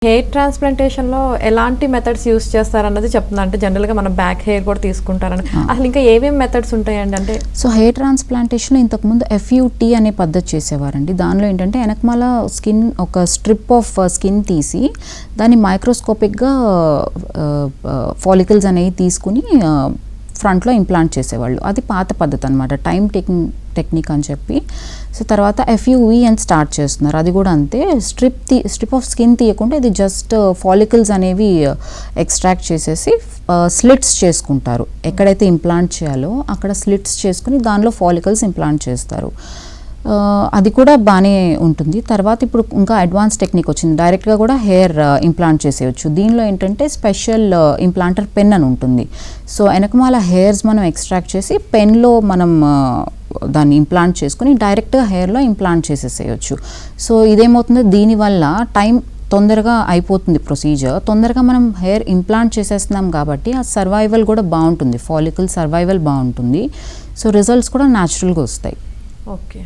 Hair ట్రాన్స్ప్లాంటేషన్లో ఎలాంటి methods use చేస్తారన్నది చెప్తున్నా. అంటే జనరల్గా మనం బ్యాక్ హెయిర్ కూడా తీసుకుంటారని, అసలు ఇంకా ఏమేమి మెథడ్స్ ఉంటాయండి? అంటే సో హెయిర్ ట్రాన్స్ప్లాంటేషన్ ఇంతకుముందు FUT అనే పద్ధతి చేసేవారండి. దానిలో ఏంటంటే వెనకమాల స్కిన్ ఒక స్ట్రిప్ ఆఫ్ స్కిన్ తీసి దాన్ని మైక్రోస్కోపిక్గా ఫాలికల్స్ అనేవి తీసుకుని ఫ్రంట్లో ఇంప్లాంట్ చేసేవాళ్ళు. అది పాత పద్ధతి అనమాట, టైం టెక్నిక్ అని చెప్పి. సో తర్వాత FUE అని స్టార్ట్ చేస్తున్నారు. అది కూడా అంతే, స్ట్రిప్ ఆఫ్ స్కిన్ తీయకుండా ఇది జస్ట్ ఫాలికల్స్ అనేవి ఎక్స్ట్రాక్ట్ చేసేసి స్లిట్స్ చేసుకుంటారు. ఎక్కడైతే ఇంప్లాంట్ చేయాలో అక్కడ స్లిట్స్ చేసుకుని దానిలో ఫాలికల్స్ ఇంప్లాంట్ చేస్తారు. అది కూడా బాగానే ఉంటుంది. తర్వాత ఇప్పుడు ఇంకా అడ్వాన్స్ టెక్నిక్ వచ్చింది, డైరెక్ట్గా కూడా హెయిర్ ఇంప్లాంట్ చేసేయచ్చు. దీనిలో ఏంటంటే స్పెషల్ ఇంప్లాంటర్ పెన్ అని ఉంటుంది. సో వెనకమాల హెయిర్స్ మనం ఎక్స్ట్రాక్ట్ చేసి పెన్లో మనం దాన్ని ఇంప్లాంట్ చేసుకుని డైరెక్ట్గా హెయిర్లో ఇంప్లాంట్ చేసేసేయచ్చు. సో ఇదేమవుతుంది, దీనివల్ల టైం తొందరగా అయిపోతుంది, ప్రొసీజర్ తొందరగా మనం హెయిర్ ఇంప్లాంట్ చేసేస్తున్నాం కాబట్టి ఆ సర్వైవల్ కూడా బాగుంటుంది, ఫాలికల్ సర్వైవల్ బాగుంటుంది. సో రిజల్ట్స్ కూడా న్యాచురల్గా వస్తాయి. ఓకే.